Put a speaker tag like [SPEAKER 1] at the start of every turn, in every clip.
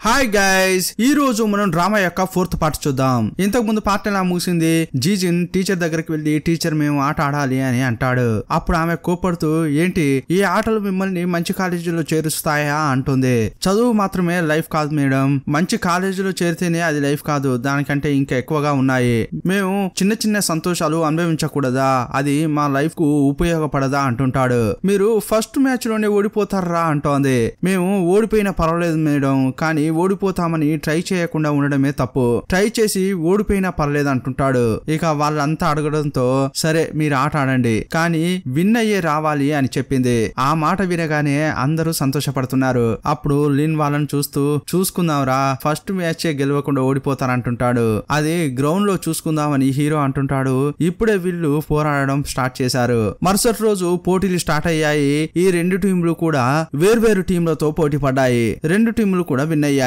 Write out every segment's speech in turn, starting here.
[SPEAKER 1] Hi guys, ఈ రోజు మనం డ్రామా యొక్క 4th పార్ట్ చూద్దాం. ఇంతకు ముందు పార్ట్ ఎలా ముగిసింది? జీజిన్ టీచర్ దగ్గరికి వెళ్లి టీచర్ మేము ఆట ఆడాలి అని అంటాడు. అప్పుడు ఆమె కోపడుతూ ఏంటి ఈ ఆటలు మిమ్మల్ని మంచి కాలేజీలో చేరుస్తాయా అంటుంది. చదువు మాత్రమే లైఫ్ కాదు మేడం, మంచి కాలేజీలో చేరితేనే అది లైఫ్ కాదు, దానికంటే ఇంకా ఎక్కువగా ఉన్నాయి. మేము చిన్న చిన్న సంతోషాలు అనుభవించకూడదా? అది మా లైఫ్ కు ఉపయోగపడదా అంటుంటాడు. మీరు ఫస్ట్ మ్యాచ్ లోనే ఓడిపోతారా అంటోంది. మేము ఓడిపోయినా పర్వాలేదు మేడం, కానీ ఓడిపోతామని ట్రై చేయకుండా ఉండడమే తప్పు, ట్రై చేసి ఓడిపోయినా పర్లేదు అంటుంటాడు. ఇక వాళ్ళంతా అడగడంతో సరే మీరు ఆట ఆడండి, కానీ విన్ అయ్యే రావాలి అని చెప్పింది. ఆ మాట వినగానే అందరూ సంతోషపడుతున్నారు. అప్పుడు లిన్ వాళ్ళని చూస్తూ చూసుకుందాంరా, ఫస్ట్ మ్యాచ్ గెలవకుండా ఓడిపోతారంటుంటాడు. అది గ్రౌండ్ లో చూసుకుందామని హీరో అంటుంటాడు. ఇప్పుడే వీళ్ళు పోరాడడం స్టార్ట్ చేశారు. మరుసటి రోజు పోటీలు స్టార్ట్ అయ్యాయి. ఈ రెండు టీంలు కూడా వేర్వేరు టీంలతో పోటీ పడ్డాయి. రెండు టీంలు కూడా విన్ అయ్యాయి.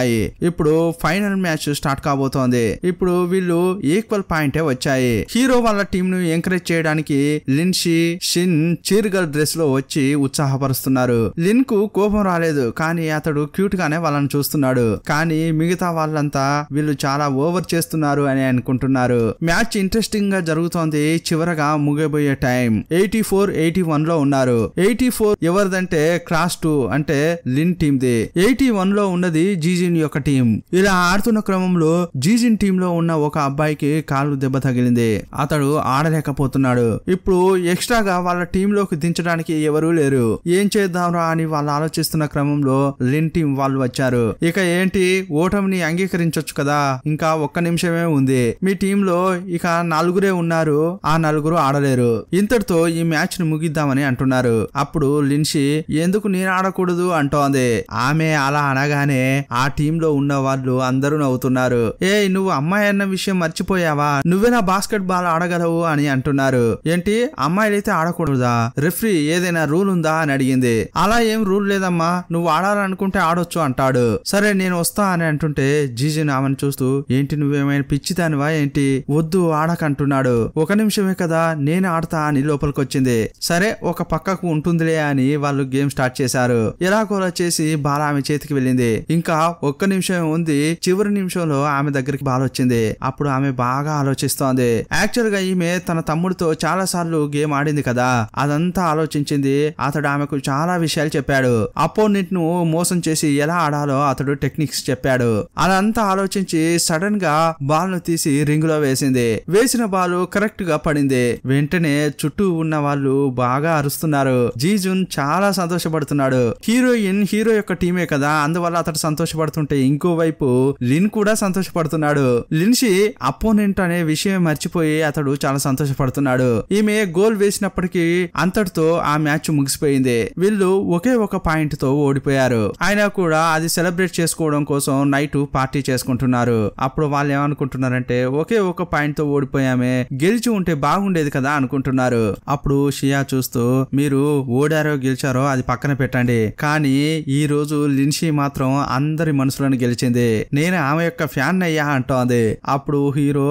[SPEAKER 1] ఇప్పుడు ఫైనల్ మ్యాచ్ స్టార్ట్ కాబోతోంది. ఇప్పుడు వీళ్ళు ఈక్వల్ పాయింటే వచ్చాయి. హీరో వాళ్ళ టీం ను ఎంకరేజ్ చేయడానికి లిన్షి, షిన్ చీర్గల్ డ్రెస్ లో వచ్చి ఉత్సాహపరుస్తున్నారు. లిన్ కు కోపం రాలేదు, కానీ అతడు క్యూట్ గానే వాళ్ళని చూస్తున్నాడు. కానీ మిగతా వాళ్ళంతా వీళ్ళు చాలా ఓవర్ చేస్తున్నారు అని అనుకుంటున్నారు. మ్యాచ్ ఇంట్రెస్టింగ్ గా జరుగుతోంది. చివరగా ముగిపోయే టైం 84-81 లో ఉన్నారు. 84 ఎవరిదంటే క్లాస్ 2 అంటే లిన్ టీమ్ ది. 81 లో ఉన్నది జీజిన్ యొక్క టీం. ఇలా ఆడుతున్న క్రమంలో జీజిన్ టీమ్ లో ఉన్న ఒక అబ్బాయికి కాలు దెబ్బ తగిలింది. అతడు ఆడలేకపోతున్నాడు. ఇప్పుడు ఎక్స్ట్రాగా వాళ్ళ టీం లోకి దించడానికి ఎవరూ లేరు. ఏం చేద్దాంరా అని వాళ్ళు ఆలోచిస్తున్న క్రమంలో లిన్ టీం వాళ్ళు వచ్చారు. ఇక ఏంటి, ఓటమిని అంగీకరించొచ్చు కదా, ఇంకా ఒక్క నిమిషమే ఉంది. మీ టీంలో ఇక 4 ఉన్నారు, ఆ 4 ఆడలేరు. ఇంతటితో ఈ మ్యాచ్ ని ముగిద్దామని అంటున్నారు. అప్పుడు లిన్షి ఎందుకు నేను ఆడకూడదు అంటోంది. ఆమె అలా అనగానే ఆ టీమ్ లో ఉన్న వాళ్ళు అందరూ నవ్వుతున్నారు. నువ్వు అమ్మాయి అన్న విషయం మర్చిపోయావా, నువ్వేనా బాస్కెట్ బాల్ ఆడగలవు అని అంటున్నారు. ఏంటి అమ్మాయిలైతే ఆడకూడదా? రెఫ్రీ ఏదైనా రూల్ ఉందా అని అడిగింది. అలా ఏం రూల్ లేదమ్మా, నువ్వు ఆడాలనుకుంటే ఆడొచ్చు అంటాడు. సరే నేను వస్తా అని అంటుంటే జీజిన్ ఆమెను చూస్తూ ఏంటి నువ్వేమైనా పిచ్చిదానివా ఏంటి, వద్దు ఆడకంటున్నాడు. ఒక నిమిషమే కదా నేను ఆడతా అని లోపలికి వచ్చింది. సరే ఒక పక్కకు ఉంటుందిలే అని వాళ్ళు గేమ్ స్టార్ట్ చేశారు. ఎలాగోలా చేసి బాల్ ఆమె చేతికి వెళ్ళింది. ఇంకా ఒక్క నిమిషం ఉంది. చివరి నిమిషంలో ఆమె దగ్గరికి బాల్ వచ్చింది. అప్పుడు ఆమె బాగా ఆలోచిస్తోంది. యాక్చువల్ గా ఈమె తన తమ్ముడితో చాలా సార్లు గేమ్ ఆడింది కదా, అదంతా ఆలోచించింది. అతడు ఆమెకు చాలా విషయాలు చెప్పాడు. అపోనెంట్ ను మోసం చేసి ఎలా ఆడాలో అతడు టెక్నిక్స్ చెప్పాడు. అదంతా ఆలోచించి సడన్ గా బాల్ ను తీసి రింగ్ లో వేసింది. వేసిన బాల్ కరెక్ట్ గా పడింది. వెంటనే చుట్టూ ఉన్న వాళ్ళు బాగా అరుస్తున్నారు. జీజున్ చాలా సంతోషపడుతున్నాడు. హీరోయిన్ హీరో యొక్క టీమే కదా, అందువల్ల అతడు సంతోషపడుతుంటే ఇంకోవైపు లిన్ కూడా సంతోషపడుతున్నాడు. లిన్షి అపోనెంట్ అనే విషయం మర్చిపోయి అతడు చాలా సంతోషపడుతున్నాడు. ఈమె గోల్ వేసినప్పటికీ అంతటితో ఆ మ్యాచ్ ముగిసిపోయింది. వీళ్ళు ఒకే ఒక పాయింట్ తో ఓడిపోయారు. అయినా కూడా అది సెలబ్రేట్ చేసుకోవడం కోసం నైట్ పార్టీ చేసుకుంటున్నారు. అప్పుడు వాళ్ళు ఏమనుకుంటున్నారంటే ఒకే ఒక పాయింట్ తో ఓడిపోయామే, గెలిచి ఉంటే బాగుండేది కదా అనుకుంటున్నారు. అప్పుడు షియా చూస్తూ మీరు ఓడారో గెలిచారో అది పక్కన పెట్టండి, కానీ ఈ రోజు లిన్షి మాత్రం అందరి మనసులను గెలిచింది, నేను ఆమె యొక్క ఫ్యాన్ అయ్యా అంటోంది. అప్పుడు హీరో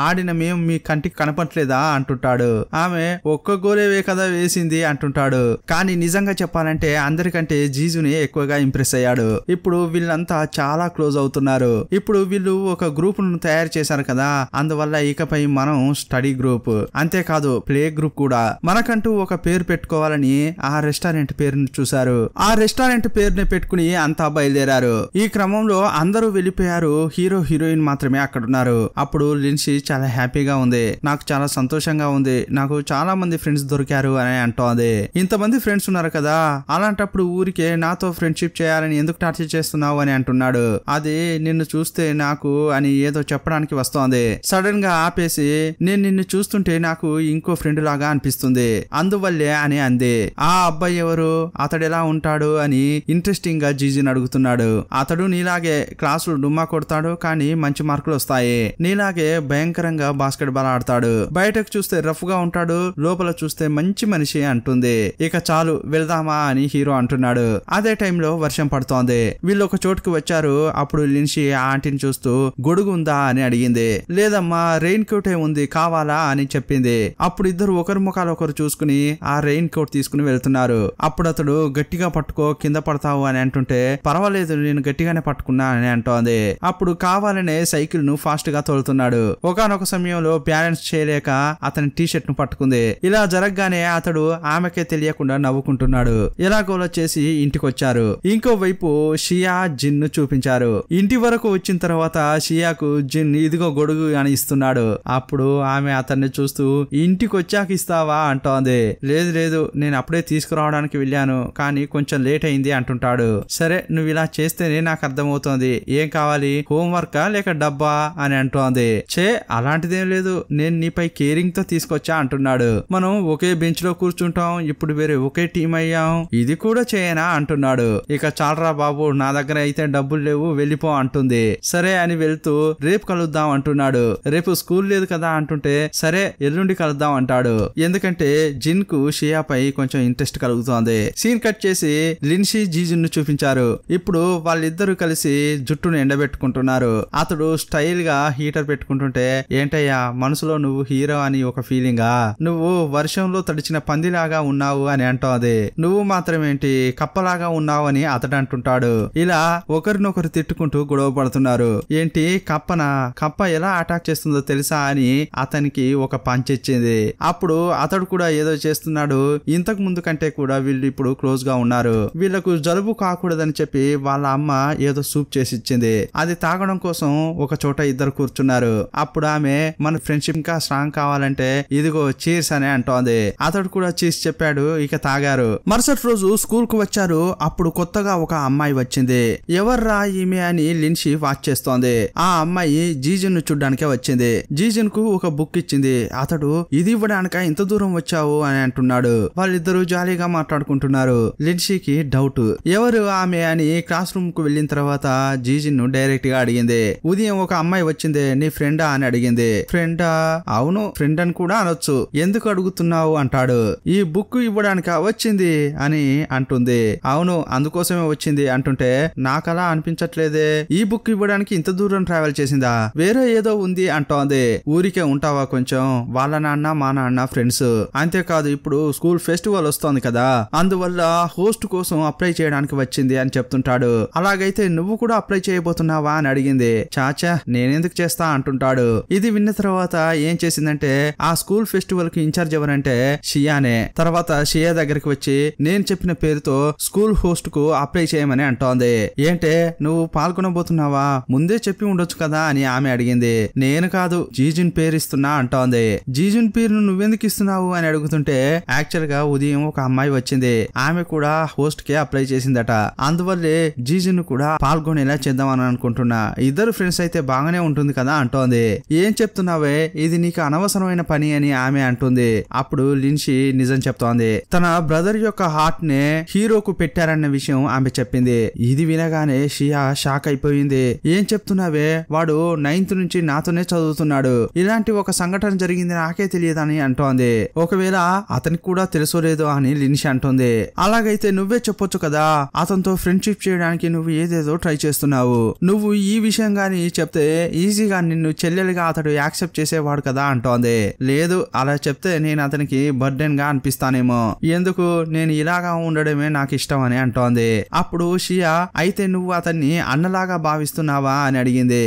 [SPEAKER 1] ఆడిన మేము మీ కంటికి కనపట్లేదా అంటుంటాడు. ఆమె ఒక్క గోలేవే కదా వేసింది అంటుంటాడు. కానీ నిజంగా చెప్పాలంటే అందరికంటే జీజుని ఎక్కువగా ఇంప్రెస్ అయ్యాడు. ఇప్పుడు వీళ్ళంతా చాలా క్లోజ్ అవుతున్నారు. ఇప్పుడు వీళ్ళు ఒక గ్రూప్ ను తయారు చేశారు కదా, అందువల్ల ఇకపై మనం స్టడీ గ్రూప్ అంతేకాదు ప్లే గ్రూప్ కూడా. మనకంటూ ఒక పేరు పెట్టుకోవాలని ఆ రెస్టారెంట్ పేరును చూశారు. ఆ రెస్టారెంట్ పేరుని పెట్టుకుని అంతా బయలుదేరారు. ఈ క్రమంలో అందరూ వెళ్ళిపోయారు. హీరో హీరోయిన్ మాత్రమే అక్కడ ఉన్నారు. అప్పుడు లిన్షి చాలా హ్యాపీగా ఉంది. నాకు చాలా సంతోషంగా ఉంది, నాకు చాలా మంది ఫ్రెండ్స్ దొరికారు అని అంటోంది. ఇంతమంది ఫ్రెండ్స్ ఉన్నారు కదా, అలాంటప్పుడు ఊరికే నాతో ఫ్రెండ్షిప్ చేయాలని ఎందుకు టార్చర్ చేస్తున్నావు అని అంటున్నాడు. అది నిన్ను చూస్తే నాకు అని ఏదో చెప్పడానికి వస్తోంది. సడన్ గా ఆపేసి నేను నిన్ను చూస్తుంటే నాకు ఇంకో ఫ్రెండ్ లాగా అనిపిస్తుంది, అందువల్లే అని అంది. ఆ అబ్బాయి ఎవరు, అతడు ఎలా ఉంటాడు అని ఇంట్రెస్టింగ్ గా జీజిన్ అడుగుతున్నాడు. అతడు నీలాగే క్లాసులు డుమ్మా కొడతాడు, కానీ మంచి మార్కులు వస్తాయి. నీలాగే భయంకరంగా బాస్కెట్ బాల్ ఆడతాడు. బయటకు చూస్తే రఫ్ గా ఉంటాడు, లోపల చూస్తే మంచి మనిషి అంటుంది. ఇక చాలు వెళ్దామా అని హీరో అంటున్నాడు. అదే టైంలో వర్షం పడుతోంది. వీళ్ళు ఒక చోటుకు వచ్చారు. అప్పుడు లిన్షి ఆ ఆంటీని చూస్తూ గొడుగు ఉందా అని అడిగింది. లేదమ్మా రెయిన్ కోటే ఉంది, కావాలా అని చెప్పింది. అప్పుడు ఇద్దరు ఒకరి ముఖాలు ఒకరు చూసుకుని ఆ రెయిన్ కోట్ తీసుకుని వెళ్తున్నారు. అప్పుడు అతడు గట్టిగా పట్టుకో కింద పడతావు అని అంటుంటే పర్వాలేదు నేను గట్టిగానే పట్టుకున్నా అని అంటోంది. అప్పుడు కావాలనే సైకిల్ ను ఫాస్ట్ గా తోలుతున్నాడు. ఒకానొక సమయంలో బ్యాలెన్స్ చేయలేక అతని టీ షర్ట్ ను పట్టుకుంది. ఇలా జరగగానే అతడు ఆమెకే తెలియకుండా నవ్వుకుంటున్నాడు. ఎలాగోలా చేసి ఇంటికొచ్చారు. ఇంకోవైపు షియా జిన్ ను చూపించారు. ఇంటి వరకు వచ్చిన తర్వాత షియాకు జిన్ ఇదిగో గొడుగు అని ఇస్తున్నాడు. అప్పుడు ఆమె అతన్ని చూస్తూ ఇంటికి వచ్చాక ఇస్తావా అంటోంది. లేదు లేదు, నేను అప్పుడే తీసుకురావడానికి వెళ్ళాను, కానీ కొంచెం లేట్ అయింది అంటుంటాడు. సరే, నువ్వు ఇలా చేస్తేనే నాకు అర్థమవుతోంది. ఏం కావాలి, హోంవర్కా లేక డబ్బా అని అంటోంది. చే అలాంటిదేం లేదు, నేను నీపై కేరింగ్ తో తీసుకొచ్చా అంటున్నాడు. మనం ఒకే బెంచ్ లో కూర్చుంటాం, ఇప్పుడు వేరే ఒకే టీం అయ్యాం, ఇది కూడా చేయనా అంటున్నాడు. ఇక చాలరా బాబు, నా దగ్గర అయితే డబ్బులు లేవు, వెళ్ళిపో అంటుంది. సరే అని వెళ్తూ రేపు కలుద్దాం అంటున్నాడు. రేపు స్కూల్ లేదు కదా అంటుంటే సరే ఎల్లుండి కలుద్దాం అంటాడు. ఎందుకంటే జిన్ కు షియాపై కొంచెం ఇంట్రెస్ట్ కలుగుతోంది. సీన్ కట్ చేసి లిన్షీ జీజున్ ను చూపించారు. ఇప్పుడు వాళ్ళిద్దరూ కలిసి జుట్టును ఎండబెట్టుకుంటున్నారు. అతడు స్టైల్ గా హీటర్ పెట్టుకుంటుంటే ఏంటయ్యా మనసులో నువ్వు హీరో అని ఒక ఫీలింగా, నువ్వు వర్షంలో తడిచిన పందిలాగా ఉన్నావు అని అంటోంది. నువ్వు మాత్రమేంటి కప్పలాగా ఉన్నావు అని అతడు అంటుంటాడు. ఇలా ఒకరినొకరు తిట్టుకుంటూ గొడవ పడుతున్నారు. ఏంటి కప్పనా, కప్ప ఎలా అటాక్ చేస్తుందో తెలుసా అని అతనికి ఒక పంచ్ ఇచ్చింది. అప్పుడు అతడు కూడా ఏదో చేస్తున్నాడు. ఇంతకు ముందు కంటే కూడా వీళ్ళు ఇప్పుడు క్లోజ్ గా ఉన్నారు. వీళ్లకు జలుబు కాకూడదని చెప్పి వాళ్ళ అమ్మ ఏదో సూప్ చేసి ఇచ్చింది. అది తాగడం కోసం ఒక చోట ఇద్దరు కూర్చున్నారు. అప్పుడు ఆమె మన ఫ్రెండ్షిప్ ఇంకా స్ట్రాంగ్ కావాలంటే ఇదిగో చీర్స్ అని అంటోంది. అతడు కూడా చీర్స్ చెప్పాడు. ఇక తాగారు. మరుసటి రోజు స్కూల్ కు వచ్చారు. అప్పుడు కొత్తగా ఒక అమ్మాయి వచ్చింది. ఎవర్రా ఈమె అని లిన్షీ వాచ్ చేస్తోంది. ఆ అమ్మాయి జీజన్ ను చూడ్డానికే వచ్చింది. జీజన్ కు ఒక బుక్ ఇచ్చింది. అతడు ఇది ఇవ్వడానిక ఇంత దూరం వచ్చావు అని అంటున్నాడు. వాళ్ళిద్దరూ జాలీగా మాట్లాడుకుంటున్నారు. లిన్షీకి డౌట్, ఎవరు ఆమె అని క్లాస్ రూమ్ కు వెళ్ళిన తర్వాత జీజన్ ను డైరెక్ట్ గా అడిగింది. ఉదయం ఒక అమ్మాయి వచ్చింది, నీ ఫ్రెండా అని అడిగింది. ఫ్రెండా? అవును, ఫ్రెండ్ అని కూడా అనొచ్చు. ఎందుకు అడుగుతున్నావు అంటాడు. ఈ బుక్ ఇవ్వడానిక వచ్చింది అని అంటుంది. అవును, అందుకోసమే వచ్చింది అంటుంటే నాకలా అనిపించట్లేదే, ఈ బుక్ ఇవ్వడానికి ఇంత దూరం ట్రావెల్ చేసిందా, వేరే ఏదో ఉంది అంటోంది. ఊరికే ఉంటావా కొంచెం, వాళ్ళ నాన్న మా నాన్న ఫ్రెండ్స్, అంతేకాదు ఇప్పుడు స్కూల్ ఫెస్టివల్ వస్తోంది కదా, అందువల్ల హోస్ట్ కోసం అప్లై చేయడానికి వచ్చింది అని చెప్తుంటాడు. అలాగైతే నువ్వు కూడా అప్లై చేయబోతున్నావా అని అడిగింది. చాచా నేనెందుకు చేస్తా అంటుంటాడు. ఇది విన్న తర్వాత ఏం చేసిందంటే ఆ స్కూల్ ఫెస్టివల్ కి ఇన్ఛార్జ్ ఎవరంటే షియానే. తర్వాత షియా దగ్గరికి వచ్చి నేను చెప్పిన పేరుతో స్కూల్ హోస్ట్ కు అప్లై చేయమని అంటోంది. ఏంటే నువ్వు పాల్గొనబోతున్నావా, ముందే చెప్పి ఉండొచ్చు కదా అని ఆమె అడిగింది. నేను కాదు, జీజున్ పేరు ఇస్తున్నా అంటోంది. జీజున్ పేరును నువ్వెందుకు ఇస్తున్నావు అని అడుగుతుంటే యాక్చువల్ గా ఉదయం ఒక అమ్మాయి వచ్చింది, ఆమె కూడా హోస్ట్ కి అప్లై చేసిందట, అందువల్లే జీజున్ కూడా పాల్గొనేలా చేద్దామని అనుకుంటున్నా, ఇద్దరు ఫ్రెండ్స్ అయితే బాగానే ఉంటుంది కదా అంటోంది. ఏం చెప్తున్నావే, ఇది నీకు అనవసరమైన పని అని ఆమె అంటుంది. అప్పుడు లిన్షీ నిజం చెప్తోంది. తన బ్రదర్ యొక్క హార్ట్ నే హీరోకు పెట్టారన్న విషయం ఆమె చెప్పింది. ఇది వినగానే షియా షాక్ అయిపోయింది. ఏం చెప్తున్నావే, వాడు 9th నుంచి నాతోనే చదువుతున్నాడు, ఇలాంటి ఒక సంఘటన జరిగింది నాకే తెలియదని అంటోంది. ఒకవేళ అతనికి కూడా తెలుసో లేదో అని లిన్షీ అంటుంది. అలాగైతే నువ్వే చెప్పొచ్చు కదా, అతనితో ఫ్రెండ్షిప్ చేయడానికి నువ్వు ఏదేదో ట్రై చేస్తున్నావు, నువ్వు ఈ విషయం గాని చెప్తే ఈజీగా నిన్ను చెల్లెలుగా అతడు యాక్సెప్ట్ చేసేవాడు కదా అంటోంది. లేదు, అలా చెప్తే నేను అతనికి బర్డెన్ గా అనిపిస్తానేమో, ఎందుకు నేను ఇలాగా ఉండడమే నాకు ఇష్టం అని అంటోంది. అప్పుడు షియా అయితే నువ్వు అతన్ని అన్నలాగా భావిస్తున్నావా అని అడిగింది.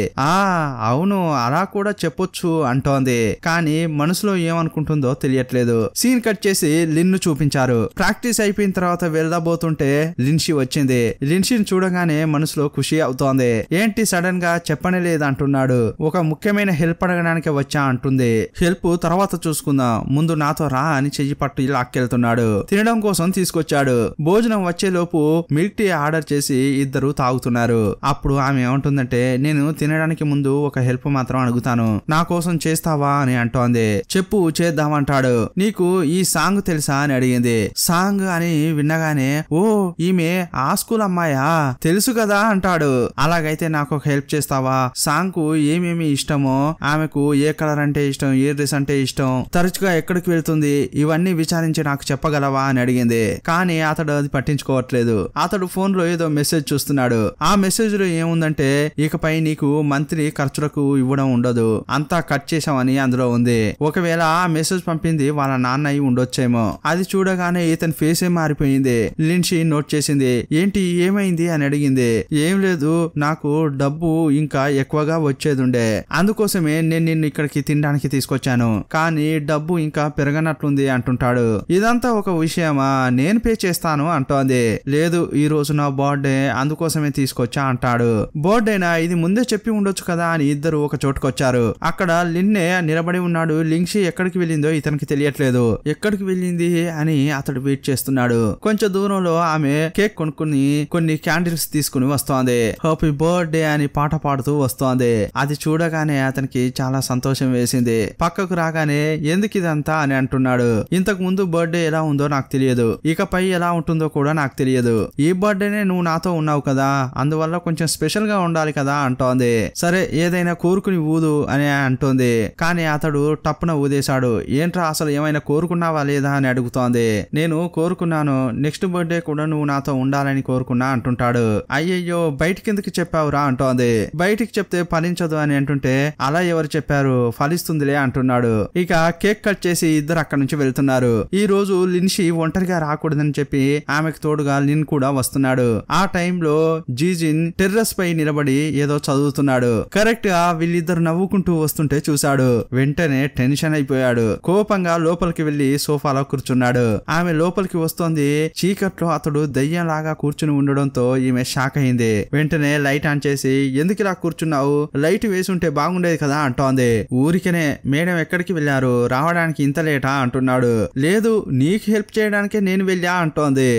[SPEAKER 1] అవును అలా కూడా చెప్పొచ్చు అంటోంది, కానీ మనసులో ఏమనుకుంటుందో తెలియట్లేదు. సీన్ కట్ చేసి లిన్ను చూపించారు. ప్రాక్టీస్ అయిపోయిన తర్వాత వెళ్ళబోతుంటే లిన్షీ వచ్చింది. లిన్షీని చూడగానే మనసులో ఖుషి అవుతోంది. ఏంటి సడన్ గా చెప్పనే లేదంటున్నాడు. ఒక ముఖ్యమైన హెల్ప్ అడగడానికి వచ్చా అంటుంది. హెల్ప్ తర్వాత చూసుకుందాం, ముందు నాతో రా అని చెయ్యి పట్టు లాక్కెళ్తున్నాడు. తినడం కోసం తీసుకొచ్చాడు. భోజనం వచ్చేలోపు మిల్క్ టీ ఆర్డర్ చేసి ఇద్దరు తాగుతున్నారు. అప్పుడు ఆమె ఏమంటుందంటే నేను తినడానికి ముందు ఒక హెల్ప్ మాత్రం అడుగుతాను, నా కోసం చేస్తావా అని అంటోంది. చెప్పు చేద్దామంటాడు. నీకు ఈ సాంగ్ తెలుసా అని అడిగింది. సాంగ్ అని విన్నగానే ఓ ఈమె ఆ స్కూల్ అమ్మాయా, తెలుసు కదా అంటాడు. అలాగైతే నాకు ఒక హెల్ప్ చేస్తావా, సాంగ్ కు ఏమేమి ఇష్టమో, ఆమెకు ఏ కలర్ అంటే ఇష్టం, ఏ డ్రెస్ అంటే ఇష్టం, తరచుగా ఎక్కడికి వెళ్తుంది, ఇవన్నీ విచారించి నాకు చెప్పగలవా అని అడిగింది. కానీ అతడు అది పట్టించుకోవట్లేదు. అతడు ఫోన్ లో ఏదో మెసేజ్ చూస్తున్నాడు. ఆ మెసేజ్ లో ఏముందంటే ఇకపై నీకు మంత్లీ ఖర్చులకు ఇవ్వడం ఉండదు, అంతా కట్ చేసామని అందులో ఉంది. ఒకవేళ ఆ మెసేజ్ పంపింది వాళ్ళ నాన్న అయి ఉండొచ్చేమో. అది చూడగానే ఇతని ఫేస్ ఏ మారిపోయింది. లిన్షీ నోట్ చేసింది. ఏంటి ఏమైంది అని అడిగింది. అడిగింది. ఏం లేదు, నాకు డబ్బు ఇంకా ఎక్కువగా వచ్చేదుండే, అందుకోసమే నేను నిన్ను ఇక్కడికి తినడానికి తీసుకొచ్చాను, కానీ డబ్బు ఇంకా పెరగనట్లుంది అంటుంటాడు. ఇదంతా ఒక విషయమా, నేను పే చేస్తాను అంటోంది. లేదు, ఈ రోజు నా బర్త్డే, అందుకోసమే తీసుకొచ్చా అంటాడు. బర్త్డేనా, ఇది ముందే చెప్పి ఉండొచ్చు కదా అని ఇద్దరు ఒక చోటుకొచ్చారు. అక్కడ లిన్నే నిలబడి ఉన్నాడు. లింగ్షి ఎక్కడికి వెళ్ళిందో ఇతనికి తెలియట్లేదు. ఎక్కడికి వెళ్ళింది అని అతడు వెయిట్ చేస్తున్నాడు. కొంచెం దూరంలో ఆమె కేక్ కొనుక్కుని కొన్ని క్యాండిల్స్ తీసుకుని వస్తోంది. హ్యాపీ బర్త్డే అని పాట పాడుతూ వస్తోంది. అది చూడగానే అతనికి చాలా సంతోషం వేసింది. పక్కకు రాగానే ఎందుకు ఇదంతా అని అంటున్నాడు. ఇంతకు ముందు బర్త్డే ఎలా ఉందో నాకు తెలియదు, ఇకపై ఎలా ఉంటుందో కూడా నాకు తెలియదు. ఈ బర్త్డేనే నువ్వు నాతో ఉన్నావు కదా, అందువల్ల కొంచెం స్పెషల్ గా ఉండాలి కదా అంటోంది. సరే, ఏదైనా కోరుకుని ఊదు అని అంటోంది. కానీ అతడు టప్పున ఊదేశాడు. ఏంట్రా, అసలు ఏమైనా కోరుకున్నావా లేదా అని అడుగుతోంది. నేను కోరుకున్నాను, నెక్స్ట్ బర్త్డే కూడా నువ్వు నాతో ఉండాలని కోరుకున్నా అంటుంటాడు. అయ్యయ్యో, బయటికి ఎందుకు చెప్పావురా అంటోంది. బయటికి చెప్తే ఫలించదు అని అంటుంటే, అలా ఎవరు చెప్పారు, ఫలిస్తుందిలే అంటున్నాడు. ఇక కేక్ కట్ చేసి ఇద్దరు అక్కడి నుంచి వెళ్తున్నారు. ఈ రోజు లిన్షి ఒంటరిగా రాకూడదని చెప్పి ఆమెకు తోడుగా లిన్ కూడా వస్తున్నాడు. ఆ టైంలో జీజిన్ టెర్రస్ పై నిలబడి ఏదో చదువుతున్నాడు. కరెక్ట్ గా వీళ్ళిద్దరు నవ్వుకుంటూ వస్తుంటే చూశాడు. వెంటనే టెన్షన్ అయిపోయాడు. కోపంగా లోపలికి వెళ్లి సోఫాలో కూర్చున్నాడు. ఆమె లోపలికి వస్తోంది. చీకట్లో అతడు దయ్యంలాగా కూర్చుని ఉండడంతో ఈమె షాక్ అయింది. వెంటనే లైట్ ఆన్ చేసి, ఎందుకు ఇలా కూర్చున్నావు, లైట్ వేసి ఉంటే బాగుండేది కదా అంటోంది. ఊరికనే, మేడం ఎక్కడికి వెళ్లారు, రావడానికి ఇంత లేటా అంటున్నాడు. లేదు, నీకు హెల్ప్ చేయడానికే నేను వెళ్ళా అంటోంది.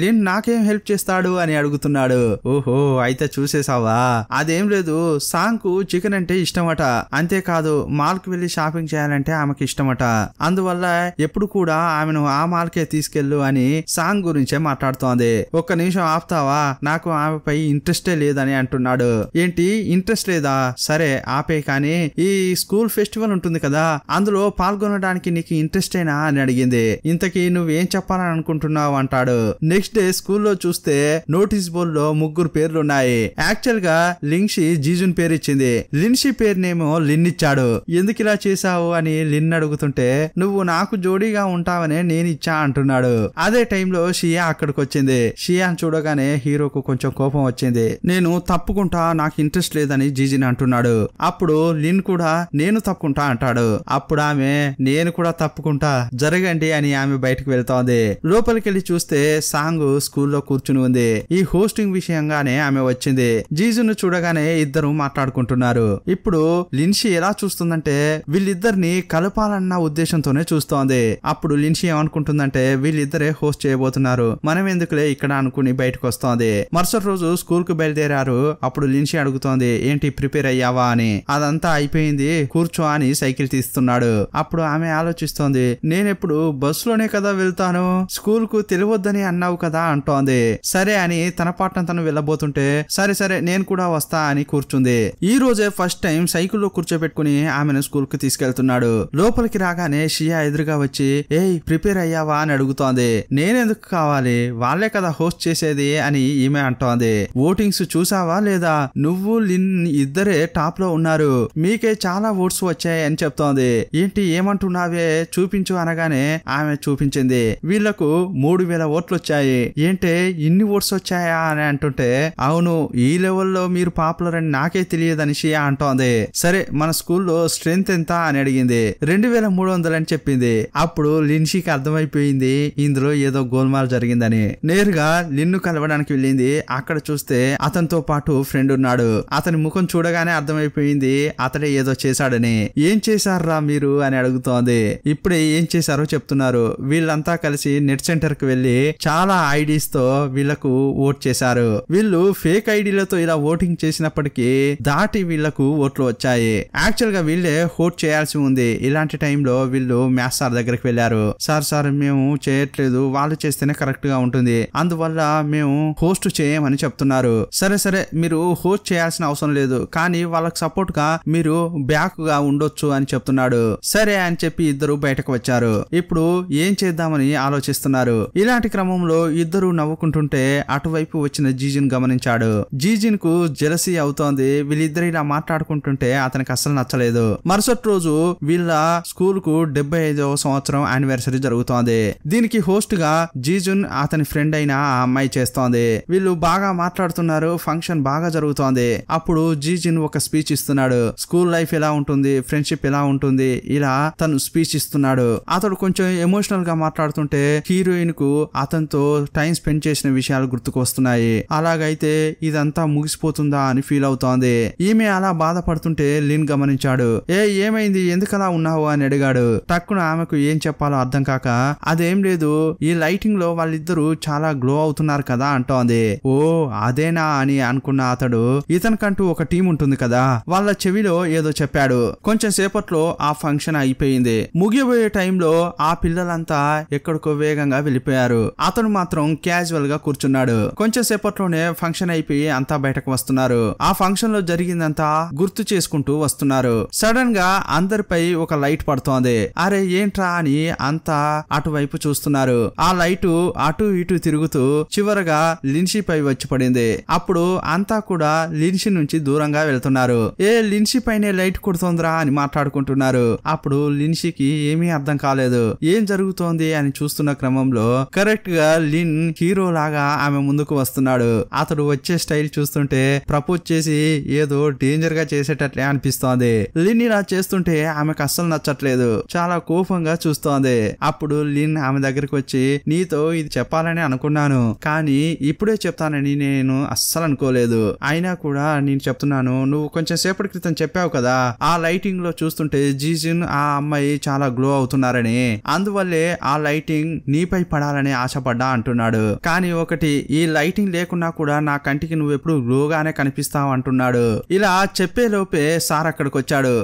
[SPEAKER 1] లిన్ నాకేం హెల్ప్ చేస్తాడు అని అడుగుతున్నాడు. ఓహో, అయితే చూసేసావా. అదేం లేదు, సాంగ్ కు చికెన్ అంటే ఇష్టమట, అంతేకాదు మాల్ కు వెళ్లి షాపింగ్ చేయాలంటే ఆమెకి ఇష్టమట, అందువల్ల ఎప్పుడు కూడా ఆమెను ఆ మాల్ కే తీసుకెళ్ళు అని సాంగ్ గురించే మాట్లాడుతోంది. ఒక్క నిమిషం ఆపుతావా, నాకు ఆమెపై ఇంట్రెస్టే లేదని అంటున్నాడు. ఏంటి, ఇంట్రెస్ట్ లేదా, సరే ఆపే, కానీ ఈ స్కూల్ ఫెస్టివల్ ఉంటుంది కదా, అందులో పాల్గొనడానికి నీకు ఇంట్రెస్టేనా అని అడిగింది. ఇంతకీ నువ్వేం చెప్పాలని అనుకుంటున్నావు అంటాడు. నెక్స్ట్ డే స్కూల్లో చూస్తే నోటీస్ బోర్డ్ లో 3 పేర్లున్నాయి. యాక్చువల్ గా లింగ్షి జీజున్ పేరు ఇచ్చింది, లిన్షి పేరునేమో లిన్ ఇచ్చాడు. ఎందుకు ఇలా చేశావు అని లిన్ అడుగుతుంటే, నువ్వు నాకు జోడీగా ఉంటావనే నేను ఇచ్చా అంటున్నాడు. అదే టైంలో షియా అక్కడికి వచ్చింది. షియాను చూడగానే హీరోకు కొంచెం కోపం వచ్చింది. నేను తప్పుకుంటా, నాకు ఇంట్రెస్ట్ లేదని జీజిన్ అంటున్నాడు. అప్పుడు లిన్ కూడా నేను తప్పుకుంటా అంటాడు. అప్పుడు ఆమె, నేను కూడా తప్పుకుంటా, జరగండి అని ఆమె బయటకు వెళ్తోంది. లోపలికి వెళ్ళి చూస్తే సాంగ్ స్కూల్లో కూర్చుని ఉంది. ఈ హోస్టింగ్ విషయంగానే ఆమె వచ్చింది. జీజును చూడగానే ఇద్దరు మాట్లాడుకుంటున్నారు. ఇప్పుడు లిన్షి ఎలా చూస్తుందంటే, వీళ్ళిద్దరిని కలపాలన్న ఉద్దేశంతోనే చూస్తోంది. అప్పుడు లిన్షి ఏమనుకుంటుందంటే, వీళ్ళిద్దరే హోస్ట్ చేయబోతున్నారు, మనం ఎందుకులే ఇక్కడ అనుకుని బయటకు వస్తోంది. మరుసటి రోజు స్కూల్ కు బయలుదేరారు. అప్పుడు లిన్షి అడుగుతోంది, ఏంటి ప్రిపేర్ అయ్యావా అని. అదంతా అయిపోయింది, కూర్చో అని సైకిల్ తీస్తున్నాడు. అప్పుడు ఆమె ఆలోచిస్తోంది, నేనెప్పుడు బస్సులోనే కదా వెళ్తాను, స్కూల్ కు తెలియవద్దని అన్నావు కదా అంటోంది. సరే అని తన పాటను తను వెళ్ళబోతుంటే, సరే సరే నేను కూడా వస్తా అని కూర్చుంది. ఈ రోజే ఫస్ట్ టైం సైకిల్లో కూర్చోబెట్టుకుని ఆమెను స్కూల్ కు తీసుకెళ్తున్నాడు. లోపలికి రాగానే షియా ఎదురుగా వచ్చి, ఏయ్ ప్రిపేర్ అయ్యావా అని అడుగుతోంది. నేనెందుకు కావాలి, వాళ్ళే కదా హోస్ట్ చేసేది అని ఈమె అంటోంది. ఓటింగ్స్ చూసావా లేదా, నువ్వు లిన్ ఇద్దరే టాప్ లో ఉన్నారు, మీకే చాలా ఓట్స్ వచ్చాయి అని చెప్తోంది. ఏంటి ఏమంటున్నావే, చూపించు అనగానే ఆమె చూపించింది. వీళ్లకు 3000 ఓట్లు వచ్చాయి. ఏంటే ఇన్ని ఓట్స్ వచ్చాయా అని అంటుంటే, అవును, ఈ లెవెల్లో మీరు పాపులర్ అని నాకే తెలియదని షియా అంటోంది. సరే మన స్కూల్లో స్ట్రెంత్ ఎంత అని అడిగింది. 2300 అని చెప్పింది. అప్పుడు లిన్షికి అర్థమైపోయింది ఇందులో ఏదో గోల్మాల్ జరిగిందని. నేరుగా లిన్ను కలవడానికి వెళ్ళింది. అక్కడ చూస్తే అతనితో పాటు ఫ్రెండ్ ఉన్నాడు. అతని ముఖం చూడగానే అర్థమైపోయింది అతడే ఏదో చేశాడని. ఏం చేశారా మీరు అని అడుగుతోంది. ఇప్పుడే ఏం చేశారో చెప్తున్నారు. వీళ్ళంతా కలిసి నెట్ సెంటర్ కి వెళ్లి చాలా ఐడీస్ తో వీళ్లకు ఓట్ చేశారు. వీళ్ళు ఫేక్ ఐడీలతో ఇలా ఓటింగ్ చేసినప్పటికీ దాటి వీళ్లకు ఓట్లు వచ్చాయి. యాక్చువల్ గా వీళ్ళే ఓట్ చేయాల్సి ఉంది. ఇలాంటి టైంలో వీళ్ళు మ్యాథ్స్ సార్ దగ్గరికి వెళ్లారు. సార్ మేము చేయట్లేదు, వాళ్ళు చేస్తేనే కరెక్ట్ గా ఉంటుంది, అందువల్ల మేము హోస్ట్ చేయమని చెప్తున్నారు. సరే మీరు హోస్ట్ చేయాల్సిన అవసరం లేదు, కానీ వాళ్ళకి సపోర్ట్ గా మీరు బ్యాక్ గా ఉండొచ్చు అని చెప్తున్నాడు. సరే అని చెప్పి ఇద్దరు బయటకు వచ్చారు. ఇప్పుడు ఏం చేద్దామని ఆలోచిస్తున్నారు. ఇలాంటి క్రమంలో ఇద్దరు నవ్వుకుంటుంటే అటువైపు వచ్చిన జీజిన్ గమనించాడు. జీజిన్ కు జెలసీ అవుతోంది. వీళ్ళిద్దరు ఇలా మాట్లాడుకుంటుంటే అతనికి అస్సలు నచ్చలేదు. మరుసటి రోజు వీళ్ళ స్కూల్ కు 75వ సంవత్సరం యానివర్సరీ జరుగుతోంది. దీనికి హోస్ట్ గా జీజున్ అతని ఫ్రెండ్ అయిన ఆ అమ్మాయి చేస్తోంది. వీళ్ళు బాగా మాట్లాడుతున్నారు, ఫంక్షన్ బాగా జరుగుతోంది. అప్పుడు జీజిన్ ఒక స్పీచ్ ఇస్తున్నాడు. స్కూల్ లైఫ్ ఎలా ఉంటుంది, ఫ్రెండ్షిప్ ఎలా ఉంటుంది, ఇలా తను స్పీచ్ ఇస్తున్నాడు. అతడు కొంచెం ఎమోషనల్ గా మాట్లాడుతుంటే హీరోయిన్ కు అతనితో టైం స్పెండ్ చేసిన విషయాలు గుర్తుకు వస్తున్నాయి. అలాగైతే ఇదంతా ముగిసిపోతుందా అని ఫీల్ అవుతోంది. ఈమె అలా బాధపడుతుంటే లిన్ గమనించాడు. ఏమైంది, ఎందుకలా ఉన్నావు అని అడిగాడు. టక్కున ఆమెకు ఏం చెప్పాలో అర్థం కాక, అదేం లేదు, ఈ లైటింగ్ లో వాళ్ళిద్దరూ చాలా గ్లో అవుతున్నారు కదా అంటోంది. ఓ అదేనా అని అనుకున్న అతడు, ఇతనికంటూ ఒక టీం ఉంటుంది కదా, వాళ్ళ చెవిలో ఏదో చెప్పాడు. కొంచెం సేపట్లో ఆ ఫంక్షన్ అయిపోయింది. ముగియబోయే టైంలో ఆ పిల్లలంతా ఎక్కడికో వేగంగా వెళ్ళిపోయారు. అతను మాత్రం క్యాజువల్ గా కూర్చున్నాడు. కొంచెం సేపట్లోనే ఫంక్షన్ అయిపోయి అంతా బయటకు వస్తున్నారు. ఆ ఫంక్షన్ లో జరిగిందంతా గుర్తు చేసుకుంటూ వస్తున్నారు. సడన్ గా అందరిపై ఒక లైట్ పడుతోంది. అరే ఏంట్రా అని అంతా అటువైపు చూస్తున్నారు. ఆ లైటు అటు ఇటు తిరుగుతూ చివరగా లిన్షీ పై వచ్చి పడింది. అప్పుడు అంతా కూడా లిన్షీ నుంచి దూరంగా వెళ్తున్నారు. లిన్షీ పైనే లైట్ కొడుతోందిరా అని మాట్లాడుకుంటున్నారు. అప్పుడు లిన్షీకి ఏమీ అర్థం కాలేదు. ఏం జరుగుతోంది అని చూస్తున్న క్రమంలో కరెక్ట్ గా లిన్ హీరో లాగా ఆమె ముందుకు వస్తున్నాడు. అతడు వచ్చే స్టైల్ చూస్తుంటే ప్రపోజ్ చేసి ఏదో డేంజర్ గా చేసేటట్లే అనిపిస్తోంది. లిన్ ఇలా చేస్తుంటే ఆమెకు అస్సలు నచ్చట్లేదు. చాలా కోపంగా చూస్తోంది. అప్పుడు లిన్ ఆమె దగ్గరికి వచ్చి, నీతో ఇది చెప్పాలని అనుకున్నాను, కానీ ఇప్పుడే చెప్తానని నేను అస్సలు అనుకోలేదు. అయినా కూడా నేను చెప్తున్నాను, నువ్వు కొంచెం సేపటి క్రితం చెప్పావు కదా, ఆ లైటింగ్ లో చూస్తుంటే జీజిన్ ఆ అమ్మాయి చాలా గ్లో అవుతున్నారని, అందువల్లే ఆ లైటింగ్ నీపై పడాలని ఆశపడ్డా అంటున్నాడు. కానీ ఒకటి, ఈ లైటింగ్ లేకున్నా కూడా నా కంటికి నువ్వెప్పుడు గ్లోగానే కనిపిస్తావు అంటున్నాడు. ఇలా చెప్పే లోపే సార్ అక్కడికి వచ్చాడు.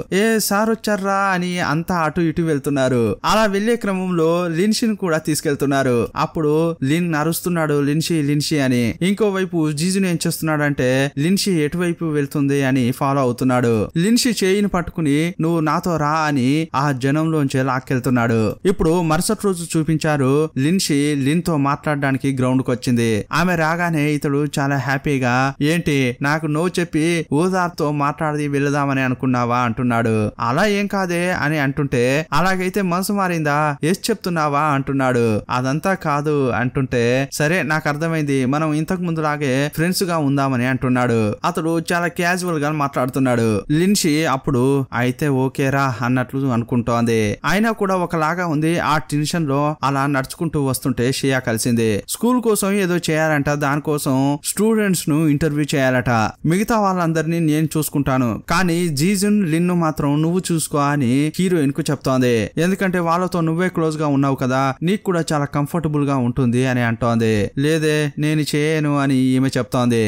[SPEAKER 1] సార్ వచ్చారా అని అంతా అటు ఇటు వెళ్తున్నారు. అలా వెళ్లే క్రమంలో లిన్షిని కూడా తీసుకెళ్తున్నారు. అప్పుడు లిన్ అరుస్తున్నాడు, లిన్షీ లిన్షీ అని. ఇంకోవైపు జీజున్ ఏం చేస్తున్నాడంటే లిన్షీ ఎటువైపు వెళ్తుంది అని ఫాలో అవుతున్నాడు. లిన్షీ చేయిని పట్టుకుని నువ్వు నాతో రా అని ఆ జనంలోంచి లాక్కెళ్తున్నాడు. ఇప్పుడు మరుసటి రోజు చూపించారు. లిన్షీ లిన్ తో మాట్లాడడానికి గ్రౌండ్ కు వచ్చింది. ఆమె రాగానే ఇతడు చాలా హ్యాపీగా, ఏంటి నాకు నో చెప్పి ఓదార్తో మాట్లాడి వెళదామని అనుకున్నావా అంటున్నాడు. అలా ఏం కాదే అని అంటుంటే, అలాగైతే మనసు మారిందా, ఎస్ చెప్తున్నావా అంటున్నాడు. అదంతా కాదు అంటుంటే, సరే నాకు అర్థమైంది, మనం ఇంతకు ముందు లాగే ఫ్రెండ్స్ గా ఉందామని అంటున్నాడు. అతడు చాలా క్యాజువల్ గా మాట్లాడుతున్నాడు. లిన్షీ అప్పుడు అయితే ఓకేరా అన్నట్లు అనుకుంటోంది. అయినా కూడా ఒకలాగా ఉంది. ఆ టెన్షన్ లో అలా నడుచుకుంటూ వస్తుంటే షియా కలిసింది. స్కూల్ కోసం ఏదో చేయాలంట, దానికోసం స్టూడెంట్స్ ను ఇంటర్వ్యూ చేయాలట. మిగతా వాళ్ళందరినీ నేను చూసుకుంటాను, కానీ జీజున్ లిన్ను మాత్రం నువ్వు చూసుకో అని హీరోయిన్ కు చెప్తోంది. ఎందుకంటే వాళ్ళతో నువ్వే క్లోజ్ గా ఉన్నావు కదా, నీకు కూడా చాలా కంఫర్టబుల్ గా ఉంటుంది అని అంటోంది. లేదే నేను చేయను అని ఈమె చెప్తోంది.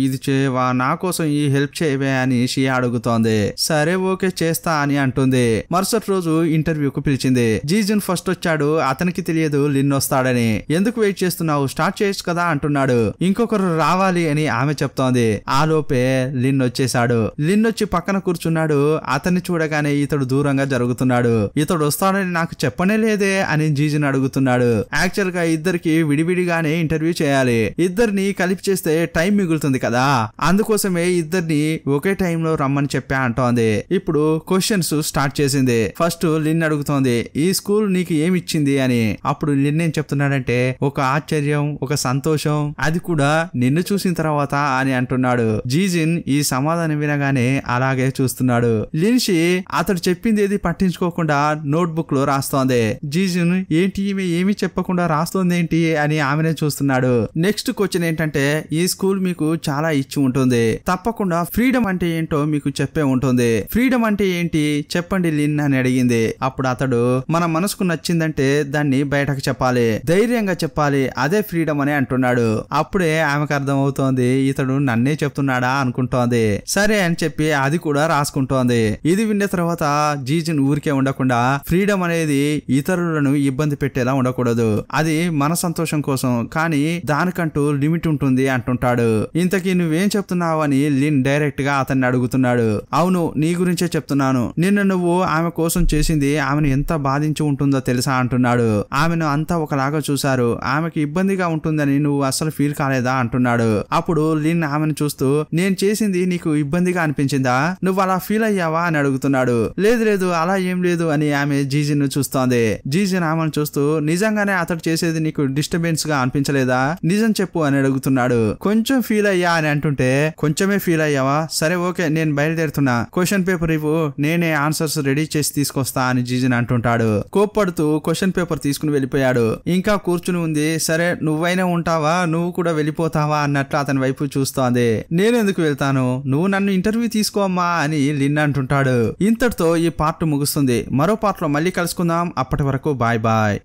[SPEAKER 1] ఇది చేయవా, నా కోసం ఈ హెల్ప్ చేయవే అని షియా అడుగుతోంది. సరే ఓకే చేస్తా అని అంటుంది. మరుసటి రోజు ఇంటర్వ్యూకు పిలిచింది. జీజున్ ఫస్ట్ వచ్చాడు. అతనికి తెలియదు లిన్ వస్తాడని. ఎందుకు వెయిట్ చేస్తున్నావు, స్టార్ట్ చేయొచ్చు కదా అంటున్నాడు. ఇంకొకరు రావాలి అని ఆమె చెప్తోంది. ఆ లోపే లిన్ వచ్చేసాడు. లిన్ వచ్చి పక్కన కూర్చున్నాడు. అతన్ని చూడగానే ఇతడు దూరంగా జరుగుతున్నాడు. ఇతడు వస్తాడని నాకు చెప్పనే లేదే అని జీజున్ అడుగుతున్నాడు. యాక్చువల్ గా ఇద్దరికి విడివిడిగానే ఇంటర్వ్యూ చేయాలి. ఇద్దరిని కలిపి చేస్తే టైం మిగులుతుంది కదా, అందుకోసమే ఇద్దరిని ఒకే టైంలో రమ్మని చెప్పా అంటోంది. ఇప్పుడు క్వశ్చన్స్ స్టార్ట్ చేసింది. ఫస్ట్ లిన్ అడుగుతోంది, ఈ స్కూల్ నీకు ఏమిచ్చింది అని. అప్పుడు లిన్ ఏం చెప్తున్నాడంటే, ఒక ఆశ్చర్యం, ఒక సంతోషం, అది కూడా నిన్ను చూసిన తర్వాత అని అంటున్నాడు. జీజిన్ ఈ సమాధానం వినగానే అలాగే చూస్తున్నాడు. లిన్షీ అతడు చెప్పింది ఏది పట్టించుకోకుండా నోట్ బుక్ లో రాస్తోంది. జీజిన్ ఏంటి ఈమె ఏమి చెప్పకుండా రాస్తోంది ఏంటి అని ఆమెనే చూస్తున్నాడు. నెక్స్ట్ క్వశ్చన్ ఏంటంటే, ఈ స్కూల్ మీకు చాలా ఇచ్చి ఉంటుంది, తప్పకుండా ఫ్రీడమ్ అంటే ఏంటో మీకు చెప్పే ఉంటుంది. ఫ్రీడమ్ అంటే ఏంటి చెప్పండి లిన్ అని అడిగింది. అప్పుడు అతడు, మన మనసుకు నచ్చిందంటే దాన్ని బయటకు చెప్పాలి, ధైర్యంగా చెప్పాలి, అదే ఫ్రీడమ్ అని అంటున్నాడు. అప్పుడే ఆమెకు అర్థం అవుతోంది ఇతడు నన్నే చెప్తున్నాడా అనుకుంటోంది. సరే అని చెప్పి అది కూడా రాసుకుంటోంది. ఇది విన్న తర్వాత జీజిన్ ఊరికే ఉండకుండా, ఫ్రీడమ్ అనేది ఇతరులను ఇబ్బంది పెట్టేలా ఉండకూడదు, అది మన సంతోషం కోసం, కానీ దానికంటూ లిమిట్ ఉంటుంది అంటుంటాడు. ఇంతకీ నువ్వేం చెప్తున్నావు అని లిన్ డైరెక్ట్ గా అతన్ని అడుగుతున్నాడు. అవును నీ గురించే చెప్తున్నాను, నిన్న నువ్వు ఆమె కోసం చేసింది ఆమెను ఎంత బాధించి ఉంటుందో తెలుసా అంటున్నాడు. ఆమెను అంతా ఒకలాగా చూశారు, ఆమెకి ఇబ్బందిగా ఉంటుందని నువ్వు అస్సలు ఫీల్ కాలేదా అంటున్నాడు. అప్పుడు లిన్ ఆమెను చూస్తూ, నేను చేసింది నీకు ఇబ్బందిగా అనిపించిందా, నువ్వు అలా ఫీల్ అయ్యావా అని అడుగుతున్నాడు. లేదు లేదు అలా ఏం లేదు అని ఆమె జీజిన్ ను చూస్తోంది. జీజిన్ ఆమెను చూస్తూ, నిజంగానే అతడు చేసేది నీకు డిస్టర్బెన్స్ గా అనిపించలేదా, నిజం చెప్పు అని అడుగుతున్నాడు. కొంచెం ఫీల్ అయ్యా అని అంటుంటే, కొంచెమే ఫీల్ అయ్యావా, సరే ఓకే నేను బయలుదేరుతున్నా, క్వశ్చన్ పేపర్ ఇవ్వు, నేనే ఆన్సర్స్ రెడీ చేసి తీసుకొస్తా అని జీజిన్ అంటుంటాడు. కోప్పడుతూ క్వశ్చన్ పేపర్ తీసుకుని వెళ్ళిపోయాడు. ఇంకా కూర్చుని ఉంది. సరే నువ్వైనా ఉంటావా, నువ్వు కూడా వెళ్ళిపోతావా అన్నట్లు అతని వైపు చూస్తోంది. నేనెందుకు వెళ్తాను, నువ్వు నన్ను ఇంటర్వ్యూ తీసుకోమ్మా అని లిన్ అంటుంటాడు. ఇంతటితో ఈ పార్ట్ ముగుస్తుంది. మరో పార్ట్ లో మళ్ళీ కలుసుకుందాం. అప్పటి వరకు బాయ్ బాయ్.